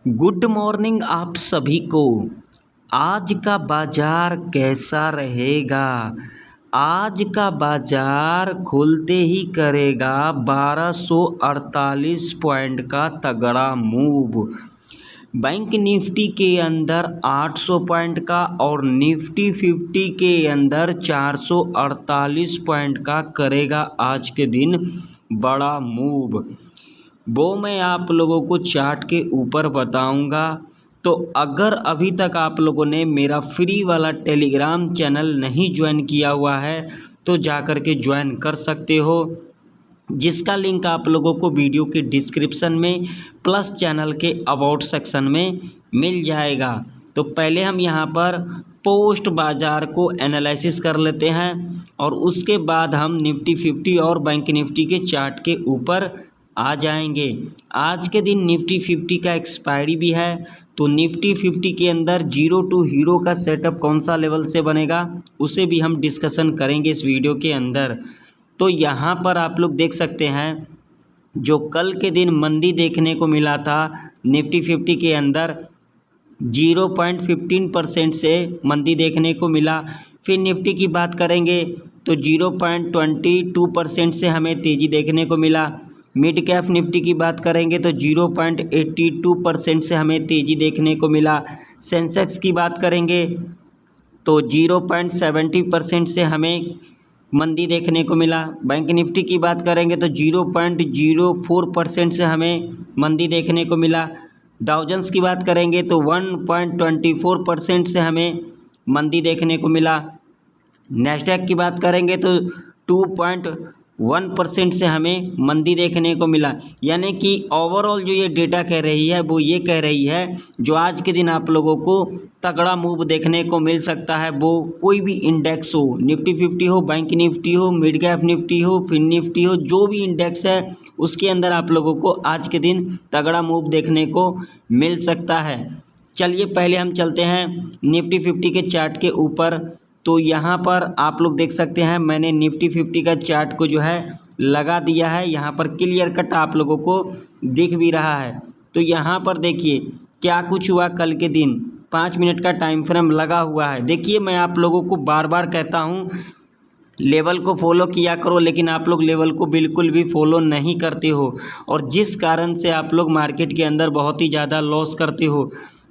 Good morning आप सभी को। आज का बाजार कैसा रहेगा? आज का बाजार खुलते ही करेगा 1248 पॉइंट का तगड़ा मूव। बैंक निफ्टी के अंदर 800 पॉइंट का और निफ्टी 50 के अंदर 448 पॉइंट का करेगा आज के दिन बड़ा मूव। वो मैं आप लोगों को चार्ट के ऊपर बताऊंगा। तो अगर अभी तक आप लोगों ने मेरा फ्री वाला टेलीग्राम चैनल नहीं ज्वाइन किया हुआ है तो जा कर के ज्वाइन कर सकते हो, जिसका लिंक आप लोगों को वीडियो के डिस्क्रिप्शन में प्लस चैनल के अबाउट सेक्शन में मिल जाएगा। तो पहले हम यहाँ पर पोस्ट बाज़ार को एनालिसिस कर लेते हैं और उसके बाद हम निफ्टी 50 और बैंक निफ्टी के चार्ट के ऊपर आ जाएंगे। आज के दिन निफ्टी 50 का एक्सपायरी भी है, तो निफ्टी 50 के अंदर 0 टू हीरो का सेटअप कौन सा लेवल से बनेगा उसे भी हम डिस्कशन करेंगे इस वीडियो के अंदर। तो यहाँ पर आप लोग देख सकते हैं जो कल के दिन मंदी देखने को मिला था निफ्टी 50 के अंदर 0.15% से मंदी देखने को मिला। फिर निफ्टी की बात करेंगे तो 0.22% से हमें तेज़ी देखने को मिला। मिड कैप निफ्टी की बात करेंगे तो 0.82% से हमें तेज़ी देखने को मिला। सेंसेक्स की बात करेंगे तो 0.70% से हमें मंदी देखने को मिला। बैंक निफ्टी की बात करेंगे तो 0.04% से हमें मंदी देखने को मिला। डाउ जोन्स की बात करेंगे तो 1.24% से हमें मंदी देखने को मिला। नैस्डैक की बात करेंगे तो 2.1% से हमें मंदी देखने को मिला। यानी कि ओवरऑल जो ये डेटा कह रही है वो ये कह रही है जो आज के दिन आप लोगों को तगड़ा मूव देखने को मिल सकता है, वो कोई भी इंडेक्स हो, निफ्टी 50 हो, बैंक निफ्टी हो, मिड कैप निफ्टी हो, फिन निफ्टी हो, जो भी इंडेक्स है उसके अंदर आप लोगों को आज के दिन तगड़ा मूव देखने को मिल सकता है। चलिए पहले हम चलते हैं निफ्टी 50 के चार्ट के ऊपर। तो यहाँ पर आप लोग देख सकते हैं मैंने निफ्टी 50 का चार्ट को जो है लगा दिया है। यहाँ पर क्लियर कट आप लोगों को दिख भी रहा है। तो यहाँ पर देखिए क्या कुछ हुआ कल के दिन। 5 मिनट का टाइम फ्रेम लगा हुआ है। देखिए मैं आप लोगों को बार बार कहता हूँ लेवल को फॉलो किया करो, लेकिन आप लोग लेवल को बिल्कुल भी फॉलो नहीं करते हो और जिस कारण से आप लोग मार्केट के अंदर बहुत ही ज़्यादा लॉस करते हो।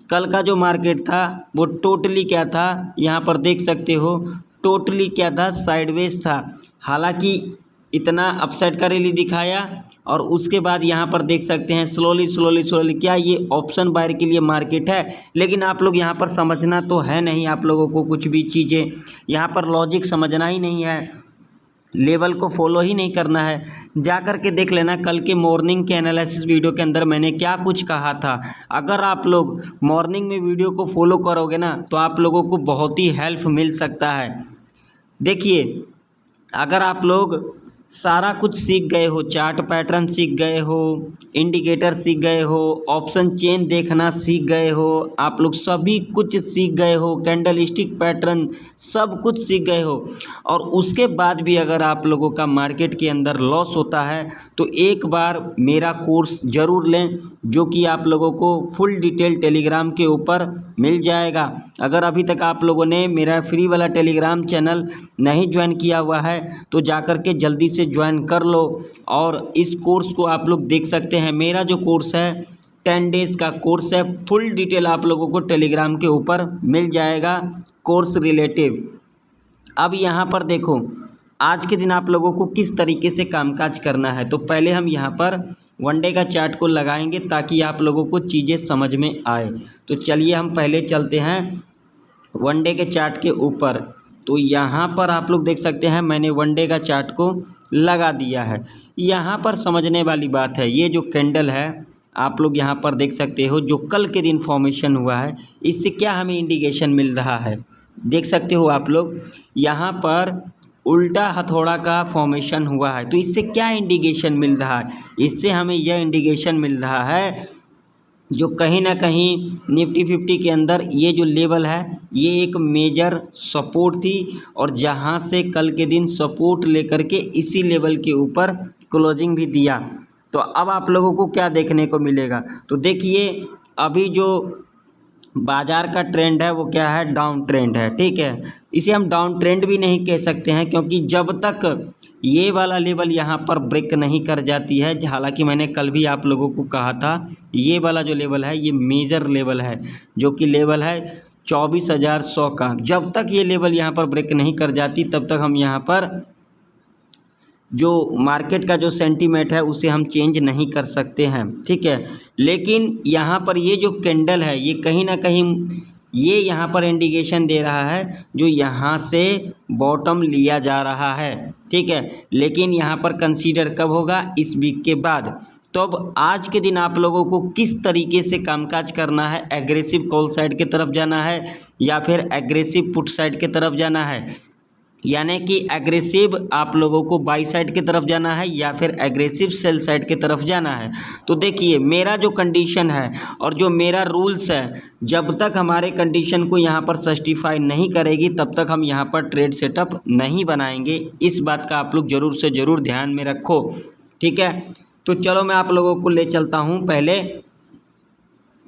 कल का जो मार्केट था वो टोटली क्या था, यहाँ पर देख सकते हो, टोटली क्या था, साइडवेज था। हालांकि इतना अपसाइड का रैली दिखाया और उसके बाद यहाँ पर देख सकते हैं स्लोली क्या ये ऑप्शन बायर के लिए मार्केट है। लेकिन आप लोग यहाँ पर समझना तो है नहीं, आप लोगों को कुछ भी चीज़ें यहाँ पर लॉजिक समझना ही नहीं है, लेवल को फॉलो ही नहीं करना है। जा कर के देख लेना कल के मॉर्निंग के एनालिसिस वीडियो के अंदर मैंने क्या कुछ कहा था। अगर आप लोग मॉर्निंग में वीडियो को फॉलो करोगे ना तो आप लोगों को बहुत ही हेल्प मिल सकता है। देखिए अगर आप लोग सारा कुछ सीख गए हो, चार्ट पैटर्न सीख गए हो, इंडिकेटर सीख गए हो, ऑप्शन चेन देखना सीख गए हो, आप लोग सभी कुछ सीख गए हो, कैंडल स्टिक पैटर्न सब कुछ सीख गए हो और उसके बाद भी अगर आप लोगों का मार्केट के अंदर लॉस होता है तो एक बार मेरा कोर्स ज़रूर लें, जो कि आप लोगों को फुल डिटेल टेलीग्राम के ऊपर मिल जाएगा। अगर अभी तक आप लोगों ने मेरा फ्री वाला टेलीग्राम चैनल नहीं ज्वाइन किया हुआ है तो जा कर के जल्दी से ज्वाइन कर लो और इस कोर्स को आप लोग देख सकते हैं। मेरा जो कोर्स है 10 डेज़ का कोर्स है, फुल डिटेल आप लोगों को टेलीग्राम के ऊपर मिल जाएगा कोर्स रिलेटिव। अब यहाँ पर देखो आज के दिन आप लोगों को किस तरीके से कामकाज करना है। तो पहले हम यहाँ पर वनडे का चार्ट को लगाएंगे ताकि आप लोगों को चीज़ें समझ में आए। तो चलिए हम पहले चलते हैं वनडे के चार्ट के ऊपर। तो यहाँ पर आप लोग देख सकते हैं मैंने वनडे का चार्ट को लगा दिया है। यहाँ पर समझने वाली बात है, ये जो कैंडल है आप लोग यहाँ पर देख सकते हो जो कल के दिन फॉर्मेशन हुआ है, इससे क्या हमें इंडिकेशन मिल रहा है देख सकते हो आप लोग। यहाँ पर उल्टा हथौड़ा का फॉर्मेशन हुआ है, तो इससे क्या इंडिकेशन मिल रहा है, इससे हमें यह इंडिकेशन मिल रहा है जो कहीं ना कहीं निफ्टी 50 के अंदर ये जो लेवल है ये एक मेजर सपोर्ट थी और जहां से कल के दिन सपोर्ट लेकर के इसी लेवल के ऊपर क्लोजिंग भी दिया। तो अब आप लोगों को क्या देखने को मिलेगा, तो देखिए अभी जो बाजार का ट्रेंड है वो क्या है, डाउन ट्रेंड है, ठीक है। इसे हम डाउन ट्रेंड भी नहीं कह सकते हैं, क्योंकि जब तक ये वाला लेवल यहाँ पर ब्रेक नहीं कर जाती है, हालांकि मैंने कल भी आप लोगों को कहा था ये वाला जो लेवल है ये मेजर लेवल है, जो कि लेवल है 24,100 का। जब तक ये लेवल यहाँ पर ब्रेक नहीं कर जाती तब तक हम यहाँ पर जो मार्केट का जो सेंटीमेंट है उसे हम चेंज नहीं कर सकते हैं, ठीक है। लेकिन यहाँ पर ये जो कैंडल है ये कहीं ना कहीं ये यहाँ पर इंडिकेशन दे रहा है जो यहाँ से बॉटम लिया जा रहा है, ठीक है। लेकिन यहाँ पर कंसीडर कब होगा, इस वीक के बाद। तो अब आज के दिन आप लोगों को किस तरीके से कामकाज करना है, एग्रेसिव कॉल साइड की तरफ जाना है या फिर एग्रेसिव पुट साइड की तरफ जाना है, यानी कि एग्रेसिव आप लोगों को बाई साइड की तरफ जाना है या फिर एग्रेसिव सेल साइड की तरफ जाना है। तो देखिए मेरा जो कंडीशन है और जो मेरा रूल्स है, जब तक हमारे कंडीशन को यहाँ पर जस्टिफाई नहीं करेगी तब तक हम यहाँ पर ट्रेड सेटअप नहीं बनाएंगे। इस बात का आप लोग ज़रूर से ज़रूर ध्यान में रखो, ठीक है। तो चलो मैं आप लोगों को ले चलता हूँ पहले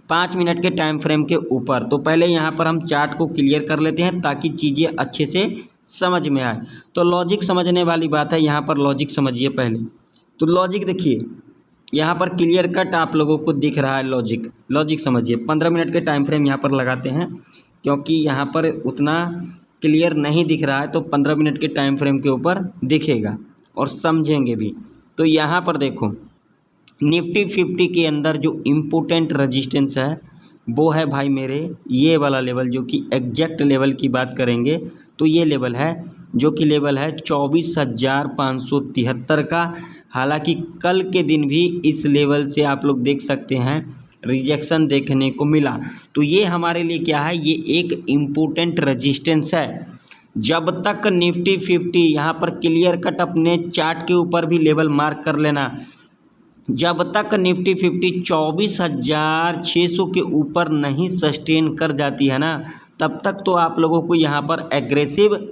5 मिनट के टाइम फ्रेम के ऊपर। तो पहले यहाँ पर हम चार्ट को क्लियर कर लेते हैं ताकि चीज़ें अच्छे से समझ में आए। तो लॉजिक समझने वाली बात है, यहाँ पर लॉजिक समझिए पहले। तो लॉजिक देखिए यहाँ पर क्लियर कट आप लोगों को दिख रहा है, लॉजिक समझिए। 15 मिनट के टाइम फ्रेम यहाँ पर लगाते हैं क्योंकि यहाँ पर उतना क्लियर नहीं दिख रहा है, तो 15 मिनट के टाइम फ्रेम के ऊपर दिखेगा और समझेंगे भी। तो यहाँ पर देखो निफ्टी 50 के अंदर जो इम्पोर्टेंट रजिस्टेंस है वो है भाई मेरे ये वाला लेवल, जो कि एग्जैक्ट लेवल की बात करेंगे तो ये लेवल है जो कि लेवल है 24,573 का। हालांकि कल के दिन भी इस लेवल से आप लोग देख सकते हैं रिजेक्शन देखने को मिला। तो ये हमारे लिए क्या है, ये एक इम्पोर्टेंट रजिस्टेंस है। जब तक निफ्टी 50 यहाँ पर क्लियर कट अपने चार्ट के ऊपर भी लेवल मार्क कर लेना, जब तक निफ्टी 50 24,600 के ऊपर नहीं सस्टेन कर जाती है ना, तब तक तो आप लोगों को यहाँ पर एग्रेसिव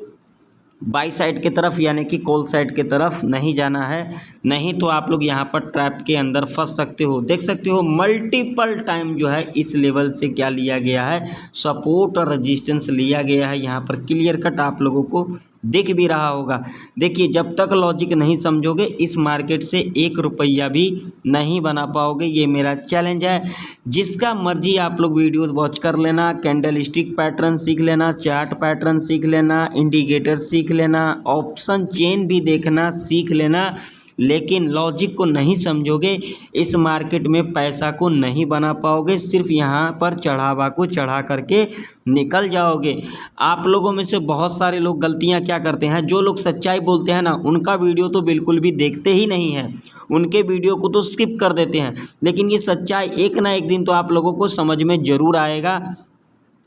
बाई साइड की तरफ यानी कि कॉल साइड की तरफ नहीं जाना है, नहीं तो आप लोग यहाँ पर ट्रैप के अंदर फंस सकते हो। देख सकते हो मल्टीपल टाइम जो है इस लेवल से क्या लिया गया है, सपोर्ट और रेजिस्टेंस लिया गया है। यहाँ पर क्लियर कट आप लोगों को दिख भी रहा होगा। देखिए जब तक लॉजिक नहीं समझोगे इस मार्केट से 1 रुपया भी नहीं बना पाओगे, ये मेरा चैलेंज है। जिसका मर्जी आप लोग वीडियोस वॉच कर लेना, कैंडल स्टिक पैटर्न सीख लेना, चार्ट पैटर्न सीख लेना, इंडिकेटर सीख लेना, ऑप्शन चेन भी देखना सीख लेना, लेकिन लॉजिक को नहीं समझोगे इस मार्केट में पैसा को नहीं बना पाओगे। सिर्फ यहाँ पर चढ़ावा को चढ़ा करके निकल जाओगे। आप लोगों में से बहुत सारे लोग गलतियाँ क्या करते हैं, जो लोग सच्चाई बोलते हैं ना उनका वीडियो तो बिल्कुल भी देखते ही नहीं हैं, उनके वीडियो को तो स्किप कर देते हैं। लेकिन ये सच्चाई एक ना एक दिन तो आप लोगों को समझ में ज़रूर आएगा,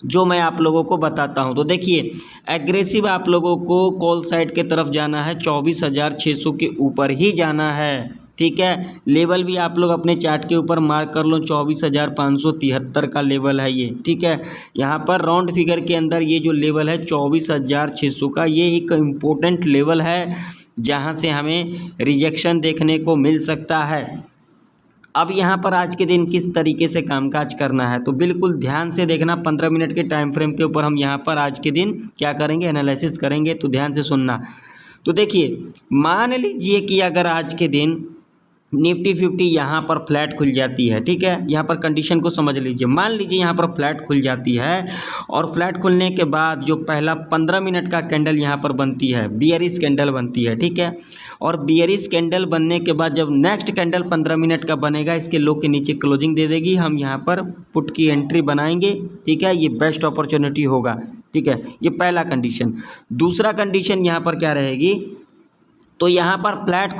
जो मैं आप लोगों को बताता हूं। तो देखिए एग्रेसिव आप लोगों को कॉल साइड के तरफ जाना है, 24,600 के ऊपर ही जाना है, ठीक है। लेवल भी आप लोग अपने चार्ट के ऊपर मार्क कर लो, 24,573 का लेवल है ये, ठीक है। यहाँ पर राउंड फिगर के अंदर ये जो लेवल है 24,600 का, ये एक इम्पोर्टेंट लेवल है जहाँ से हमें रिजेक्शन देखने को मिल सकता है। अब यहाँ पर आज के दिन किस तरीके से कामकाज करना है तो बिल्कुल ध्यान से देखना। 15 मिनट के टाइम फ्रेम के ऊपर हम यहाँ पर आज के दिन क्या करेंगे, एनालिसिस करेंगे, तो ध्यान से सुनना। तो देखिए मान लीजिए कि अगर आज के दिन निफ्टी 50 यहाँ पर फ्लैट खुल जाती है, ठीक है। यहाँ पर कंडीशन को समझ लीजिए। मान लीजिए यहाँ पर फ्लैट खुल जाती है और फ्लैट खुलने के बाद जो पहला 15 मिनट का कैंडल यहाँ पर बनती है, बियरिश कैंडल बनती है, ठीक है। और बियरिश कैंडल बनने के बाद जब नेक्स्ट कैंडल 15 मिनट का बनेगा, इसके लो के नीचे क्लोजिंग दे देगी, हम यहाँ पर पुट की एंट्री बनाएंगे, ठीक है। ये बेस्ट अपॉर्चुनिटी होगा, ठीक है। ये पहला कंडीशन। दूसरा कंडीशन यहाँ पर क्या रहेगी, तो यहाँ पर फ्लैट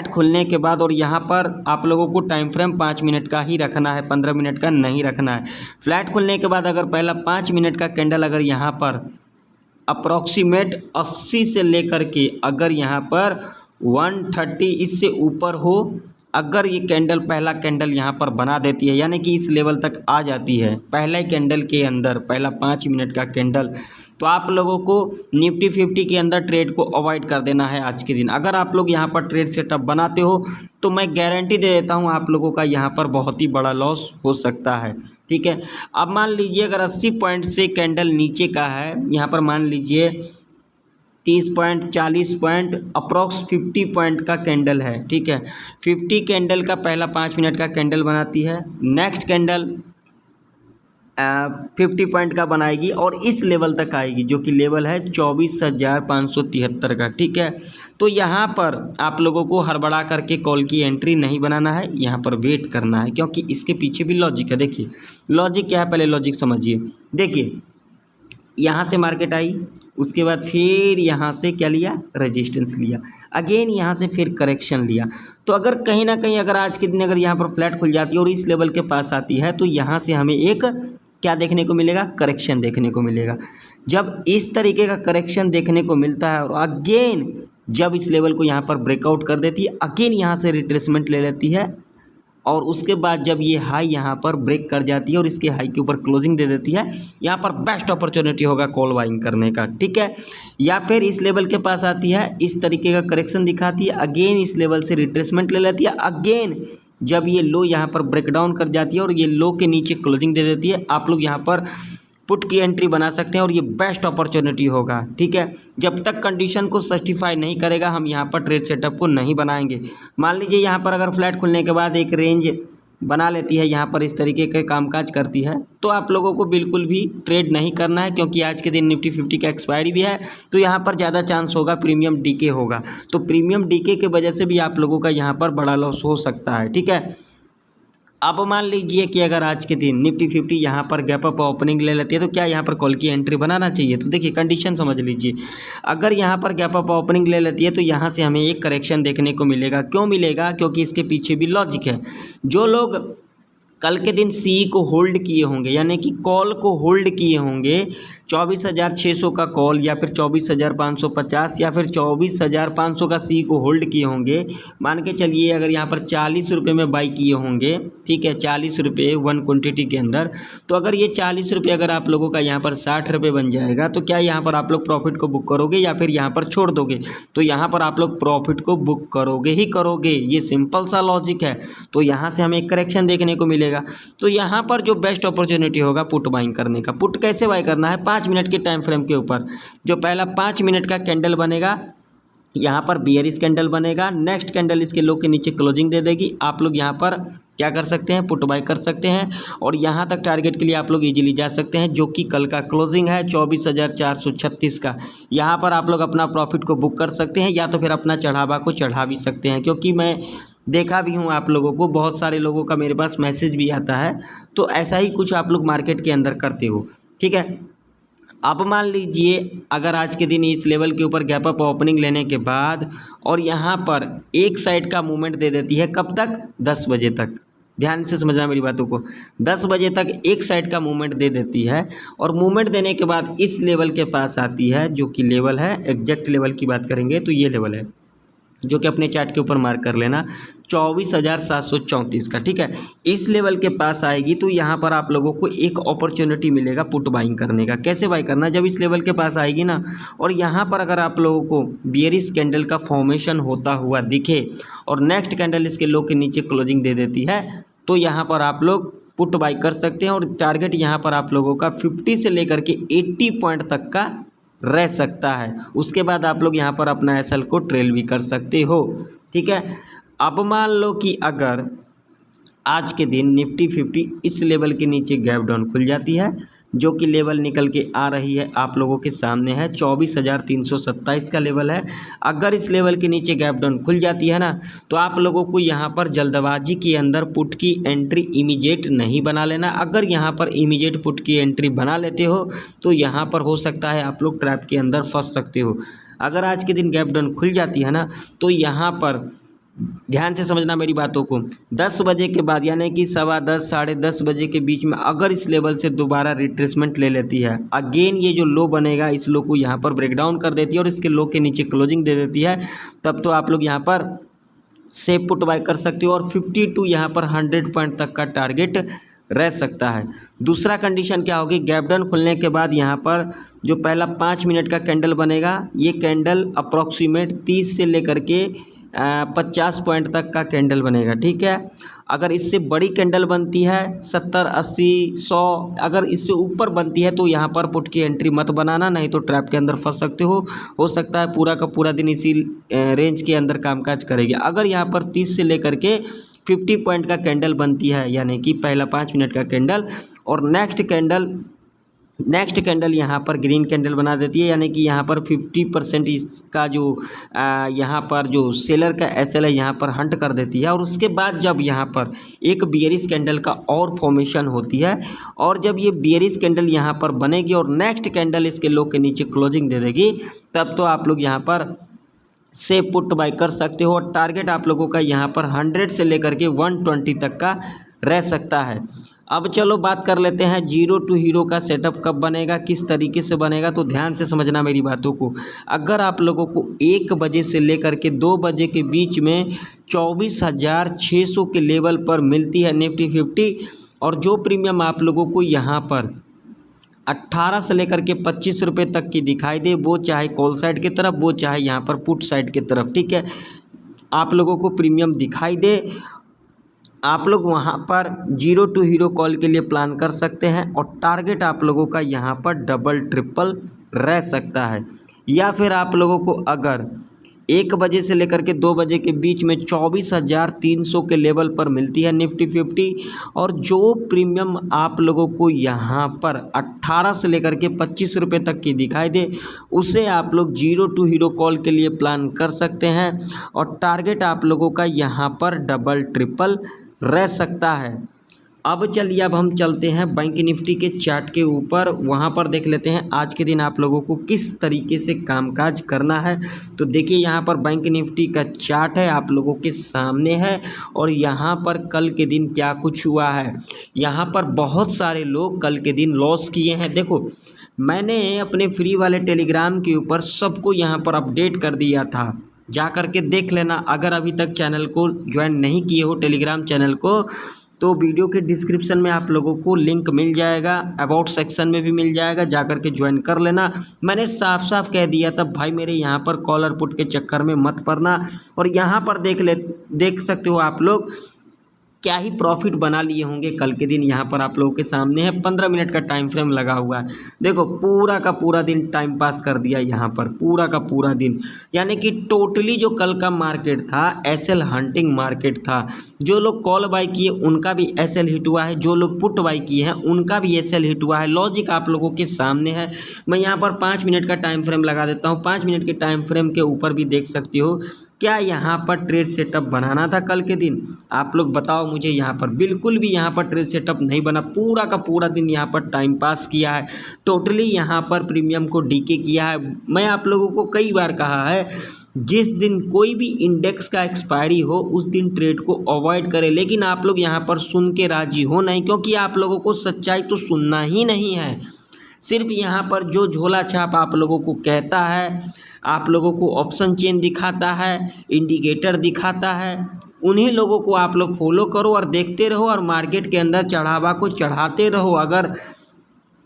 खुलने के बाद और यहाँ पर आप लोगों को टाइम फ्रेम 5 मिनट का ही रखना है, 15 मिनट का नहीं रखना है। फ्लैट खुलने के बाद अगर पहला 5 मिनट का कैंडल अगर यहाँ पर अप्रॉक्सीमेट 80 से लेकर के अगर यहाँ पर 130 इससे ऊपर हो, अगर ये कैंडल पहला कैंडल यहाँ पर बना देती है, यानी कि इस लेवल तक आ जाती है पहले कैंडल के अंदर, पहला 5 मिनट का कैंडल, तो आप लोगों को निफ्टी 50 के अंदर ट्रेड को अवॉइड कर देना है आज के दिन। अगर आप लोग यहाँ पर ट्रेड सेटअप बनाते हो तो मैं गारंटी दे देता हूँ आप लोगों का यहाँ पर बहुत ही बड़ा लॉस हो सकता है। ठीक है, अब मान लीजिए अगर 80 पॉइंट से कैंडल नीचे का है, यहाँ पर मान लीजिए 30 पॉइंट 40 पॉइंट अप्रॉक्स 50 पॉइंट का कैंडल है। ठीक है, 50 कैंडल का पहला 5 मिनट का कैंडल बनाती है, नेक्स्ट कैंडल 50 पॉइंट का बनाएगी और इस लेवल तक आएगी जो कि लेवल है 24,573 का। ठीक है, तो यहाँ पर आप लोगों को हड़बड़ा करके कॉल की एंट्री नहीं बनाना है, यहाँ पर वेट करना है, क्योंकि इसके पीछे भी लॉजिक है। देखिए लॉजिक क्या है, पहले लॉजिक समझिए। देखिए यहाँ से मार्केट आई, उसके बाद फिर यहाँ से क्या लिया, रेजिस्टेंस लिया, अगेन यहाँ से फिर करेक्शन लिया। तो अगर कहीं ना कहीं अगर आज के दिन अगर यहाँ पर फ्लैट खुल जाती है और इस लेवल के पास आती है तो यहाँ से हमें एक क्या देखने को मिलेगा, करेक्शन देखने को मिलेगा। जब इस तरीके का करेक्शन देखने को मिलता है और अगेन जब इस लेवल को यहाँ पर ब्रेकआउट कर देती है, अगेन यहाँ से रिट्रेसमेंट ले लेती है और उसके बाद जब ये हाई यहाँ पर ब्रेक कर जाती है और इसके हाई के ऊपर क्लोजिंग दे देती है, यहाँ पर बेस्ट अपॉर्चुनिटी होगा कॉल बाइंग करने का। ठीक है, या फिर इस लेवल के पास आती है, इस तरीके का करेक्शन दिखाती है, अगेन इस लेवल से रिट्रेसमेंट ले लेती है, अगेन जब ये लो यहाँ पर ब्रेक डाउन कर जाती है और ये लो के नीचे क्लोजिंग दे देती है, आप लोग यहाँ पर पुट की एंट्री बना सकते हैं और ये बेस्ट अपॉर्चुनिटी होगा। ठीक है, जब तक कंडीशन को सस्टिफाई नहीं करेगा हम यहाँ पर ट्रेड सेटअप को नहीं बनाएंगे। मान लीजिए यहाँ पर अगर फ्लैट खुलने के बाद एक रेंज बना लेती है, यहाँ पर इस तरीके के कामकाज करती है, तो आप लोगों को बिल्कुल भी ट्रेड नहीं करना है, क्योंकि आज के दिन निफ्टी 50 का एक्सपायरी भी है, तो यहाँ पर ज़्यादा चांस होगा प्रीमियम डीके होगा। तो प्रीमियम डीके के वजह से भी आप लोगों का यहाँ पर बड़ा लॉस हो सकता है। ठीक है, अब मान लीजिए कि अगर आज के दिन निफ्टी 50 यहाँ पर गैप अप ओपनिंग ले लेती है तो क्या यहाँ पर कॉल की एंट्री बनाना चाहिए। तो देखिए कंडीशन समझ लीजिए, अगर यहाँ पर गैप अप ओपनिंग ले लेती है तो यहाँ से हमें एक करेक्शन देखने को मिलेगा। क्यों मिलेगा, क्योंकि इसके पीछे भी लॉजिक है। जो लोग कल के दिन सी को होल्ड किए होंगे, यानी कि कॉल को होल्ड किए होंगे, 24,600 का कॉल या फिर 24,550 या फिर 24,500 का सी को होल्ड किए होंगे, मान के चलिए अगर यहाँ पर 40 रुपये में बाई किए होंगे, ठीक है 40 रुपये 1 क्वांटिटी के अंदर, तो अगर ये 40 रुपये अगर आप लोगों का यहाँ पर 60 रुपये बन जाएगा तो क्या यहाँ पर आप लोग प्रॉफिट को बुक करोगे या फिर यहाँ पर छोड़ दोगे। तो यहाँ पर आप लोग प्रॉफिट को बुक करोगे ही करोगे, ये सिंपल सा लॉजिक है। तो यहाँ से हमें एक करेक्शन देखने को मिलेगा, तो यहाँ पर जो बेस्ट अपॉर्चुनिटी होगा पुट बाइंग करने का। पुट कैसे बाई करना है, 5 मिनट के टाइम फ्रेम के ऊपर जो पहला 5 मिनट का कैंडल बनेगा, यहाँ पर बियरिश कैंडल बनेगा, नेक्स्ट कैंडल इसके लो के नीचे क्लोजिंग दे देगी, आप लोग यहाँ पर क्या कर सकते हैं, पुट बाई कर सकते हैं और यहाँ तक टारगेट के लिए आप लोग इजीली जा सकते हैं, जो कि कल का क्लोजिंग है 24,436 का। यहाँ पर आप लोग अपना प्रॉफिट को बुक कर सकते हैं या तो फिर अपना चढ़ावा को चढ़ा भी सकते हैं, क्योंकि मैं देखा भी हूँ आप लोगों को, बहुत सारे लोगों का मेरे पास मैसेज भी आता है, तो ऐसा ही कुछ आप लोग मार्केट के अंदर करते हो। ठीक है, अब मान लीजिए अगर आज के दिन इस लेवल के ऊपर गैप अप ओपनिंग लेने के बाद और यहाँ पर एक साइड का मूवमेंट दे देती है, कब तक, 10 बजे तक। ध्यान से समझना मेरी बातों को, 10 बजे तक एक साइड का मूवमेंट दे देती है और मूवमेंट देने के बाद इस लेवल के पास आती है, जो कि लेवल है, एग्जैक्ट लेवल की बात करेंगे तो ये लेवल है, जो कि अपने चार्ट के ऊपर मार्क कर लेना, 24,734 का। ठीक है, इस लेवल के पास आएगी तो यहाँ पर आप लोगों को एक अपॉर्चुनिटी मिलेगा पुट बाइंग करने का। कैसे बाई करना, जब इस लेवल के पास आएगी ना और यहाँ पर अगर आप लोगों को बियरिश कैंडल का फॉर्मेशन होता हुआ दिखे और नेक्स्ट कैंडल इसके लो के नीचे क्लोजिंग दे देती है, तो यहाँ पर आप लोग पुट बाई कर सकते हैं और टारगेट यहाँ पर आप लोगों का 50 से लेकर के 80 पॉइंट तक का रह सकता है। उसके बाद आप लोग यहाँ पर अपना एसएल को ट्रेल भी कर सकते हो। ठीक है, अब मान लो कि अगर आज के दिन निफ्टी 50 इस लेवल के नीचे गैप डाउन खुल जाती है, जो कि लेवल निकल के आ रही है आप लोगों के सामने है, 24,327 का लेवल है। अगर इस लेवल के नीचे गैप डाउन खुल जाती है ना, तो आप लोगों को यहाँ पर जल्दबाजी के अंदर पुट की एंट्री इमीडिएट नहीं बना लेना। अगर यहाँ पर इमीडिएट पुट की एंट्री बना लेते हो तो यहाँ पर हो सकता है आप लोग ट्रैप के अंदर फंस सकते हो। अगर आज के दिन गैप डाउन खुल जाती है ना, तो यहाँ पर ध्यान से समझना मेरी बातों को, 10 बजे के बाद यानी कि 10:15 साढ़े 10 बजे के बीच में अगर इस लेवल से दोबारा रिट्रेसमेंट ले लेती है, अगेन ये जो लो बनेगा इस लो को यहाँ पर ब्रेक डाउन कर देती है और इसके लो के नीचे क्लोजिंग दे देती है, तब तो आप लोग यहाँ पर से पुट बाय कर सकते हो और 52 यहाँ पर 100 पॉइंट तक का टारगेट रह सकता है। दूसरा कंडीशन क्या होगी, गैप डाउन खुलने के बाद यहाँ पर जो पहला 5 मिनट का कैंडल बनेगा, ये कैंडल अप्रॉक्सीमेट 30 से लेकर के 50 पॉइंट तक का कैंडल बनेगा। ठीक है, अगर इससे बड़ी कैंडल बनती है 70, 80, 100, अगर इससे ऊपर बनती है तो यहाँ पर पुट की एंट्री मत बनाना, नहीं तो ट्रैप के अंदर फंस सकते हो सकता है पूरा का पूरा दिन इसी रेंज के अंदर कामकाज करेगी। अगर यहाँ पर 30 से लेकर के 50 पॉइंट का कैंडल बनती है, यानी कि पहला 5 मिनट का कैंडल और नेक्स्ट कैंडल यहाँ पर ग्रीन कैंडल बना देती है, यानी कि यहाँ पर 50% इसका जो यहाँ पर जो सेलर का एसएल है यहाँ पर हंट कर देती है। और उसके बाद जब यहाँ पर एक बियरिश कैंडल का और फॉर्मेशन होती है और जब ये बियरिश कैंडल यहाँ पर बनेगी और नेक्स्ट कैंडल इसके लो के नीचे क्लोजिंग दे देगी, तब तो आप लोग यहाँ पर से पुट बाय कर सकते हो। और टारगेट आप लोगों का यहाँ पर 100 से लेकर के 120 तक का रह सकता है। अब चलो बात कर लेते हैं जीरो टू हीरो का सेटअप कब बनेगा, किस तरीके से बनेगा, तो ध्यान से समझना मेरी बातों को। अगर आप लोगों को 1 बजे से लेकर के 2 बजे के बीच में 24,600 के लेवल पर मिलती है निफ्टी 50 और जो प्रीमियम आप लोगों को यहाँ पर 18 से लेकर के 25 रुपये तक की दिखाई दे, वो चाहे कॉल साइड की तरफ, वो चाहे यहाँ पर पुट साइड की तरफ, ठीक है, आप लोगों को प्रीमियम दिखाई दे, आप लोग वहाँ पर जीरो टू हीरो कॉल के लिए प्लान कर सकते हैं और टारगेट आप लोगों का यहाँ पर डबल ट्रिपल रह सकता है। या फिर आप लोगों को अगर 1 बजे से लेकर के 2 बजे के बीच में 24,300 के लेवल पर मिलती है निफ्टी 50 और जो प्रीमियम आप लोगों को यहाँ पर 18 से लेकर के 25 रुपये तक की दिखाई दे, उसे आप लोग जीरो टू हीरो कॉल के लिए प्लान कर सकते हैं और टारगेट आप लोगों का यहाँ पर डबल ट्रिपल रह सकता है। अब चलिए अब हम चलते हैं बैंक निफ्टी के चार्ट के ऊपर, वहाँ पर देख लेते हैं आज के दिन आप लोगों को किस तरीके से कामकाज करना है। तो देखिए यहाँ पर बैंक निफ्टी का चार्ट है आप लोगों के सामने है और यहाँ पर कल के दिन क्या कुछ हुआ है। यहाँ पर बहुत सारे लोग कल के दिन लॉस किए हैं। देखो मैंने अपने फ्री वाले टेलीग्राम के ऊपर सबको यहाँ पर अपडेट कर दिया था, जा कर के देख लेना। अगर अभी तक चैनल को ज्वाइन नहीं किए हो टेलीग्राम चैनल को, तो वीडियो के डिस्क्रिप्शन में आप लोगों को लिंक मिल जाएगा, अबाउट सेक्शन में भी मिल जाएगा, जा कर के ज्वाइन कर लेना। मैंने साफ साफ कह दिया था भाई मेरे यहाँ पर कॉलर पुट के चक्कर में मत पड़ना। और यहाँ पर देख सकते हो आप लोग क्या ही प्रॉफिट बना लिए होंगे कल के दिन। यहाँ पर आप लोगों के सामने है 15 मिनट का टाइम फ्रेम लगा हुआ है। देखो पूरा का पूरा दिन टाइम पास कर दिया यहाँ पर, पूरा का पूरा दिन, यानी कि टोटली जो कल का मार्केट था एसएल हंटिंग मार्केट था। जो लोग कॉल बाई किए उनका भी एसएल हिट हुआ है, जो लोग पुट बाई किए हैं उनका भी एसएल हिट हुआ है। लॉजिक आप लोगों के सामने है। मैं यहाँ पर 5 मिनट का टाइम फ्रेम लगा देता हूँ। 5 मिनट के टाइम फ्रेम के ऊपर भी देख सकते हो क्या यहाँ पर ट्रेड सेटअप बनाना था कल के दिन। आप लोग बताओ मुझे, यहाँ पर बिल्कुल भी यहाँ पर ट्रेड सेटअप नहीं बना। पूरा का पूरा दिन यहाँ पर टाइम पास किया है, टोटली यहाँ पर प्रीमियम को डीके किया है। मैं आप लोगों को कई बार कहा है जिस दिन कोई भी इंडेक्स का एक्सपायरी हो उस दिन ट्रेड को अवॉइड करें, लेकिन आप लोग यहाँ पर सुन के राजी हो नहीं, क्योंकि आप लोगों को सच्चाई तो सुनना ही नहीं है। सिर्फ यहाँ पर जो झोला छाप आप लोगों को कहता है, आप लोगों को ऑप्शन चेन दिखाता है, इंडिकेटर दिखाता है, उन्हीं लोगों को आप लोग फॉलो करो और देखते रहो और मार्केट के अंदर चढ़ावा को चढ़ाते रहो। अगर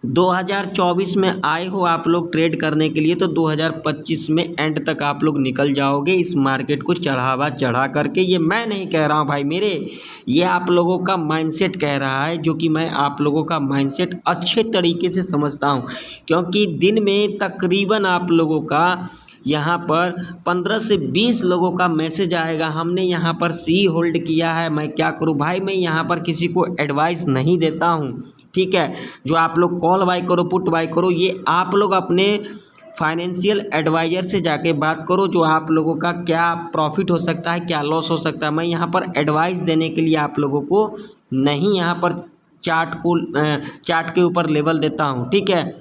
2024 में आए हो आप लोग ट्रेड करने के लिए, तो 2025 में एंड तक आप लोग निकल जाओगे इस मार्केट को चढ़ावा चढ़ा करके। ये मैं नहीं कह रहा हूँ भाई मेरे, ये आप लोगों का माइंडसेट कह रहा है, जो कि मैं आप लोगों का माइंडसेट अच्छे तरीके से समझता हूँ। क्योंकि दिन में तकरीबन आप लोगों का यहाँ पर 15 से 20 लोगों का मैसेज आएगा, हमने यहाँ पर सी होल्ड किया है, मैं क्या करूँ। भाई मैं यहाँ पर किसी को एडवाइस नहीं देता हूँ, ठीक है। जो आप लोग कॉल बाई करो पुट बाई करो, ये आप लोग अपने फाइनेंशियल एडवाइज़र से जाके बात करो, जो आप लोगों का क्या प्रॉफिट हो सकता है, क्या लॉस हो सकता है। मैं यहाँ पर एडवाइस देने के लिए आप लोगों को नहीं यहाँ पर चार्ट के ऊपर लेवल देता हूँ, ठीक है।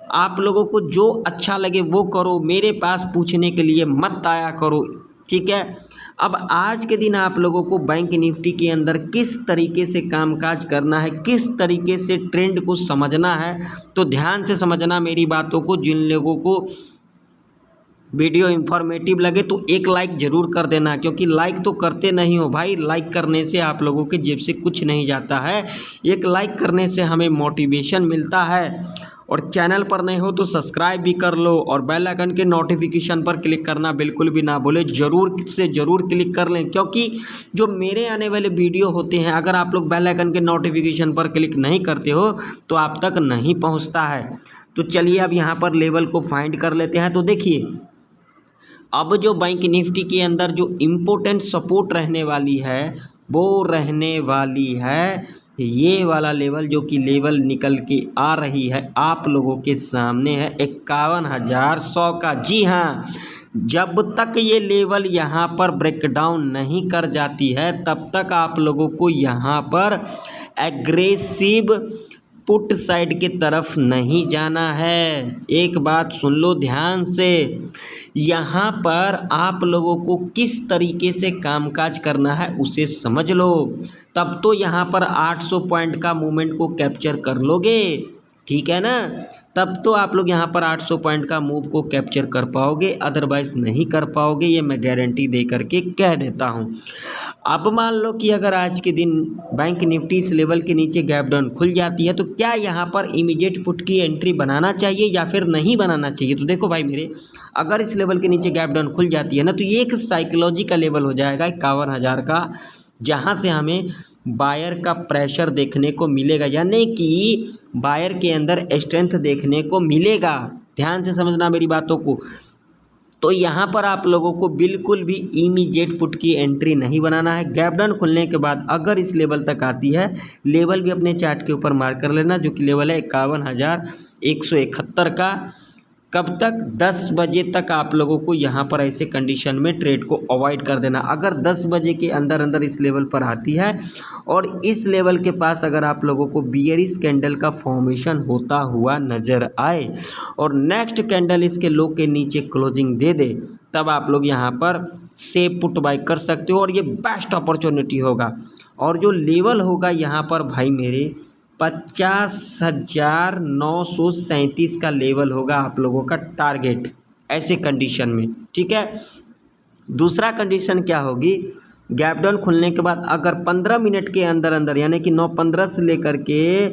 आप लोगों को जो अच्छा लगे वो करो, मेरे पास पूछने के लिए मत आया करो, ठीक है। अब आज के दिन आप लोगों को बैंक निफ्टी के अंदर किस तरीके से कामकाज करना है, किस तरीके से ट्रेंड को समझना है, तो ध्यान से समझना मेरी बातों को। जिन लोगों को वीडियो इन्फॉर्मेटिव लगे तो एक लाइक ज़रूर कर देना, क्योंकि लाइक तो करते नहीं हो भाई। लाइक करने से आप लोगों के जेब से कुछ नहीं जाता है, एक लाइक करने से हमें मोटिवेशन मिलता है। और चैनल पर नहीं हो तो सब्सक्राइब भी कर लो और बेल आइकन के नोटिफिकेशन पर क्लिक करना बिल्कुल भी ना भूले, ज़रूर से ज़रूर क्लिक कर लें, क्योंकि जो मेरे आने वाले वीडियो होते हैं अगर आप लोग बेल आइकन के नोटिफिकेशन पर क्लिक नहीं करते हो तो आप तक नहीं पहुंचता है। तो चलिए अब यहाँ पर लेवल को फाइंड कर लेते हैं। तो देखिए अब जो बैंक निफ्टी के अंदर जो इम्पोर्टेंट सपोर्ट रहने वाली है वो रहने वाली है ये वाला लेवल, जो कि लेवल निकल के आ रही है आप लोगों के सामने है 51,100 का। जी हाँ, जब तक ये लेवल यहाँ पर ब्रेकडाउन नहीं कर जाती है तब तक आप लोगों को यहाँ पर एग्रेसिव पुट साइड की तरफ नहीं जाना है। एक बात सुन लो ध्यान से, यहाँ पर आप लोगों को किस तरीके से कामकाज करना है उसे समझ लो, तब तो यहाँ पर 800 पॉइंट का मूवमेंट को कैप्चर कर लोगे, ठीक है ना। तब तो आप लोग यहाँ पर 800 पॉइंट का मूव को कैप्चर कर पाओगे, अदरवाइज़ नहीं कर पाओगे, ये मैं गारंटी दे करके कह देता हूँ। अब मान लो कि अगर आज के दिन बैंक निफ्टी इस लेवल के नीचे गैप डाउन खुल जाती है तो क्या यहाँ पर इमीडिएट पुट की एंट्री बनाना चाहिए या फिर नहीं बनाना चाहिए। तो देखो भाई मेरे, अगर इस लेवल के नीचे गैप डाउन खुल जाती है ना तो ये एक साइकोलॉजी का लेवल हो जाएगा 51,000 का, जहाँ से हमें बायर का प्रेशर देखने को मिलेगा, यानी कि बायर के अंदर स्ट्रेंथ देखने को मिलेगा। ध्यान से समझना मेरी बातों को। तो यहाँ पर आप लोगों को बिल्कुल भी इमीडिएट पुट की एंट्री नहीं बनाना है। गैप डाउन खुलने के बाद अगर इस लेवल तक आती है, लेवल भी अपने चार्ट के ऊपर मार्क कर लेना, जो कि लेवल है 51,171 का। कब तक? 10 बजे तक आप लोगों को यहाँ पर ऐसे कंडीशन में ट्रेड को अवॉइड कर देना। अगर 10 बजे के अंदर अंदर इस लेवल पर आती है और इस लेवल के पास अगर आप लोगों को बियरिश कैंडल का फॉर्मेशन होता हुआ नज़र आए और नेक्स्ट कैंडल इसके लो के नीचे क्लोजिंग दे दे, तब आप लोग यहाँ पर सेफ पुट बाय कर सकते हो और ये बेस्ट अपॉर्चुनिटी होगा। और जो लेवल होगा यहाँ पर भाई मेरे 50,937 का लेवल होगा आप लोगों का टारगेट ऐसे कंडीशन में, ठीक है। दूसरा कंडीशन क्या होगी, गैप डाउन खुलने के बाद अगर 15 मिनट के अंदर अंदर यानी कि 9:15 से लेकर के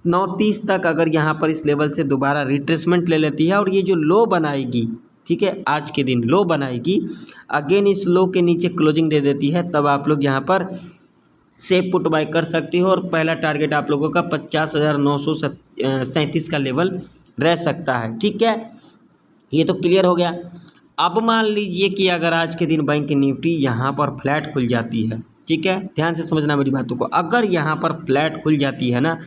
9:30 तक अगर यहाँ पर इस लेवल से दोबारा रिट्रेसमेंट ले लेती है और ये जो लो बनाएगी, ठीक है, आज के दिन लो बनाएगी, अगेन इस लो के नीचे क्लोजिंग दे देती है, तब आप लोग यहाँ पर सेफ पुट बाय कर सकती हो और पहला टारगेट आप लोगों का 50,937 का लेवल रह सकता है, ठीक है। ये तो क्लियर हो गया। अब मान लीजिए कि अगर आज के दिन बैंक निफ्टी यहाँ पर फ्लैट खुल जाती है, ठीक है, ध्यान से समझना मेरी बातों को। अगर यहाँ पर फ्लैट खुल जाती है ना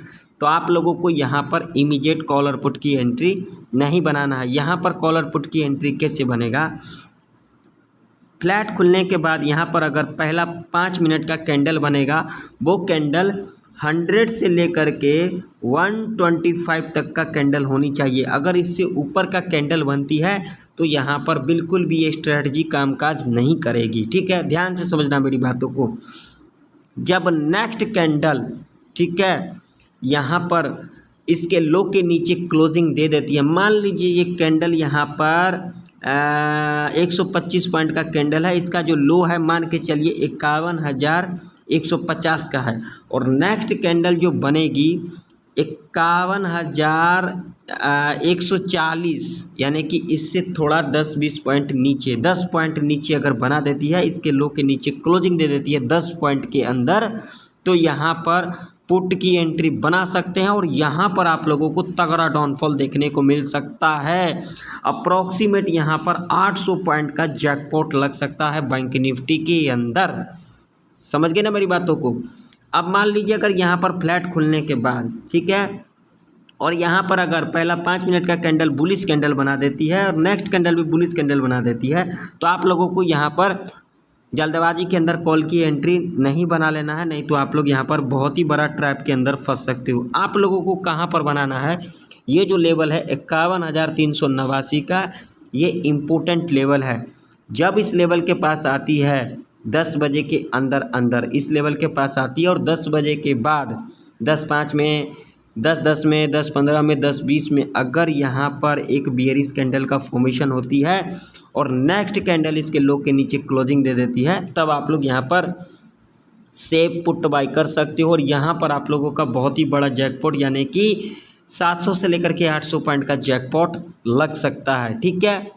तो आप लोगों को यहाँ पर इमीडिएट कॉलर पुट की एंट्री नहीं बनाना है। यहाँ पर कॉलर पुट की एंट्री कैसे बनेगा, फ्लैट खुलने के बाद यहाँ पर अगर पहला 5 मिनट का कैंडल बनेगा, वो कैंडल 100 से लेकर के 125 तक का कैंडल होनी चाहिए। अगर इससे ऊपर का कैंडल बनती है तो यहाँ पर बिल्कुल भी ये स्ट्रेटजी कामकाज नहीं करेगी, ठीक है। ध्यान से समझना मेरी बातों को। जब नेक्स्ट कैंडल, ठीक है, यहाँ पर इसके लो के नीचे क्लोजिंग दे देती है, मान लीजिए ये कैंडल यहाँ पर 125 पॉइंट का कैंडल है, इसका जो लो है मान के चलिए 51,150 का है और नेक्स्ट कैंडल जो बनेगी 51,140, यानी कि इससे थोड़ा 10-20 पॉइंट नीचे, 10 पॉइंट नीचे अगर बना देती है, इसके लो के नीचे क्लोजिंग दे देती है 10 पॉइंट के अंदर, तो यहाँ पर पुट की एंट्री बना सकते हैं और यहाँ पर आप लोगों को तगड़ा डाउनफॉल देखने को मिल सकता है। अप्रॉक्सीमेट यहाँ पर 800 पॉइंट का जैकपॉट लग सकता है बैंक निफ्टी के अंदर। समझ गए ना मेरी बातों को। अब मान लीजिए अगर यहाँ पर फ्लैट खुलने के बाद, ठीक है, और यहाँ पर अगर पहला 5 मिनट का कैंडल बुलिश कैंडल बना देती है और नेक्स्ट कैंडल भी बुलिश कैंडल बना देती है, तो आप लोगों को यहाँ पर जल्दबाजी के अंदर कॉल की एंट्री नहीं बना लेना है, नहीं तो आप लोग यहाँ पर बहुत ही बड़ा ट्रैप के अंदर फंस सकते हो। आप लोगों को कहाँ पर बनाना है, ये जो लेवल है 51,389 का, ये इम्पोर्टेंट लेवल है। जब इस लेवल के पास आती है 10 बजे के अंदर अंदर इस लेवल के पास आती है और 10 बजे के बाद 10:05 में 10-10 में, 10-15 में, 10-20 में अगर यहाँ पर एक बियरिश कैंडल का फॉर्मेशन होती है और नेक्स्ट कैंडल इसके लो के नीचे क्लोजिंग दे देती है, तब आप लोग यहाँ पर सेफ पुट बाई कर सकते हो। और यहाँ पर आप लोगों का बहुत ही बड़ा जैकपॉट यानी कि 700 से लेकर के 800 पॉइंट का जैकपॉट लग सकता है। ठीक है,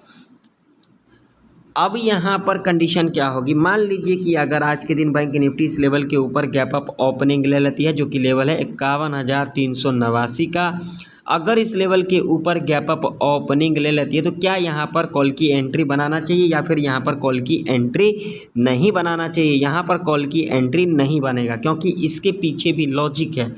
अब यहाँ पर कंडीशन क्या होगी, मान लीजिए कि अगर आज के दिन बैंक निफ्टी इस लेवल के ऊपर गैप अप ओपनिंग ले लेती है, जो कि लेवल है 51,389 का। अगर इस लेवल के ऊपर गैप अप ओपनिंग ले लेती है तो क्या यहाँ पर कॉल की एंट्री बनाना चाहिए या फिर यहाँ पर कॉल की एंट्री नहीं बनाना चाहिए? यहाँ पर कॉल की एंट्री नहीं बनेगा, क्योंकि इसके पीछे भी लॉजिक है।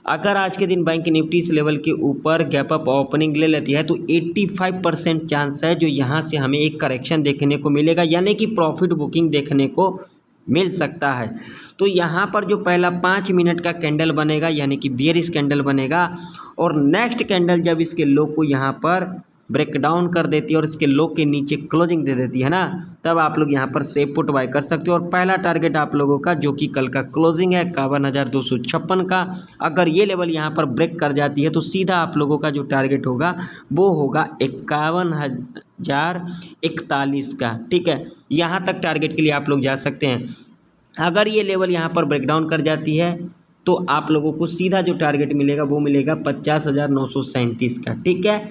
अगर आज के दिन बैंक निफ्टी इस लेवल के ऊपर गैप अप ओपनिंग ले लेती है तो 85% चांस है जो यहाँ से हमें एक करेक्शन देखने को मिलेगा, यानी कि प्रॉफिट बुकिंग देखने को मिल सकता है। तो यहाँ पर जो पहला 5 मिनट का कैंडल बनेगा यानी कि बियरिश कैंडल बनेगा, और नेक्स्ट कैंडल जब इसके लो को यहाँ पर ब्रेक डाउन कर देती है और इसके लो के नीचे क्लोजिंग दे देती है ना, तब आप लोग यहाँ पर सेफ पुट बाय कर सकते हो। और पहला टारगेट आप लोगों का जो कि कल का क्लोजिंग है 51,256 का, अगर ये लेवल यहाँ पर ब्रेक कर जाती है तो सीधा आप लोगों का जो टारगेट होगा वो होगा 51,041 का। ठीक है, यहाँ तक टारगेट के लिए आप लोग जा सकते हैं। अगर ये लेवल यहाँ पर ब्रेकडाउन कर जाती है तो आप लोगों को सीधा जो टारगेट मिलेगा वो मिलेगा 50,937 का। ठीक है,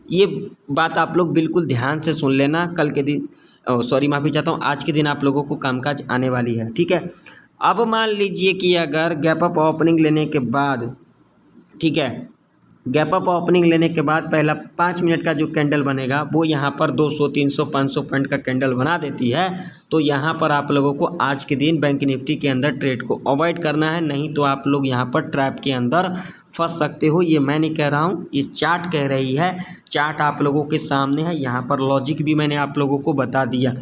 ये बात आप लोग बिल्कुल ध्यान से सुन लेना। कल के दिन माफ़ी चाहता हूँ, आज के दिन आप लोगों को कामकाज आने वाली है। ठीक है, अब मान लीजिए कि अगर गैप अप ओपनिंग लेने के बाद, ठीक है, गैप अप ओपनिंग लेने के बाद पहला 5 मिनट का जो कैंडल बनेगा वो यहाँ पर 200, 300, 500 पॉइंट का कैंडल बना देती है, तो यहाँ पर आप लोगों को आज के दिन बैंक निफ्टी के अंदर ट्रेड को अवॉइड करना है, नहीं तो आप लोग यहाँ पर ट्रैप के अंदर फंस सकते हो। ये मैं नहीं कह रहा हूँ, ये चार्ट कह रही है, चार्ट आप लोगों के सामने है। यहाँ पर लॉजिक भी मैंने आप लोगों को बता दिया।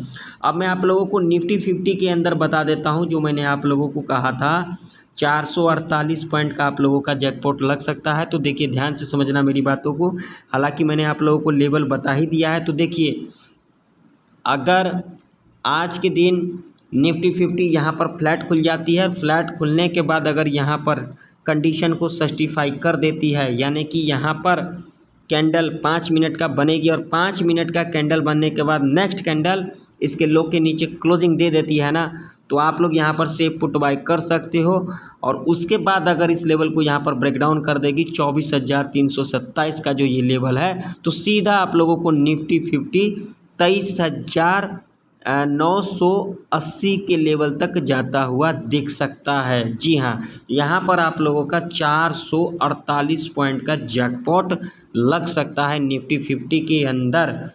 अब मैं आप लोगों को निफ्टी 50 के अंदर बता देता हूँ, जो मैंने आप लोगों को कहा था 448 पॉइंट का आप लोगों का जैकपॉट लग सकता है। तो देखिए, ध्यान से समझना मेरी बातों को, हालांकि मैंने आप लोगों को लेवल बता ही दिया है। तो देखिए, अगर आज के दिन निफ्टी 50 यहाँ पर फ्लैट खुल जाती है, फ्लैट खुलने के बाद अगर यहाँ पर कंडीशन को सस्टिफाई कर देती है, यानी कि यहाँ पर कैंडल 5 मिनट का बनेगी और 5 मिनट का कैंडल बनने के बाद नेक्स्ट कैंडल इसके लो के नीचे क्लोजिंग दे देती है ना, तो आप लोग यहाँ पर सेफ पुट बाय कर सकते हो। और उसके बाद अगर इस लेवल को यहाँ पर ब्रेकडाउन कर देगी 24,327 का जो ये लेवल है, तो सीधा आप लोगों को निफ्टी 50 23,980 के लेवल तक जाता हुआ दिख सकता है। जी हाँ, यहाँ पर आप लोगों का 448 पॉइंट का जैकपॉट लग सकता है निफ्टी 50 के अंदर।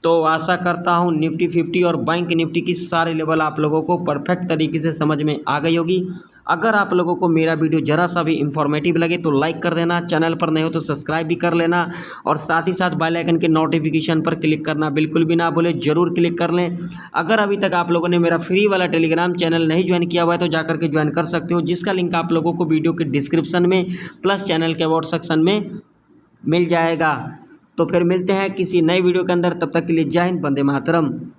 तो आशा करता हूँ निफ्टी 50 और बैंक निफ्टी की सारे लेवल आप लोगों को परफेक्ट तरीके से समझ में आ गई होगी। अगर आप लोगों को मेरा वीडियो ज़रा सा भी इंफॉर्मेटिव लगे तो लाइक कर देना, चैनल पर नए हो तो सब्सक्राइब भी कर लेना, और साथ ही साथ बेल आइकन के नोटिफिकेशन पर क्लिक करना बिल्कुल भी ना भूलें, ज़रूर क्लिक कर लें। अगर अभी तक आप लोगों ने मेरा फ्री वाला टेलीग्राम चैनल नहीं ज्वाइन किया हुआ है तो जाकर के ज्वाइन कर सकते हो, जिसका लिंक आप लोगों को वीडियो के डिस्क्रिप्शन में प्लस चैनल के अबाउट सेक्शन में मिल जाएगा। तो फिर मिलते हैं किसी नए वीडियो के अंदर, तब तक के लिए जय हिंद, वंदे मातरम।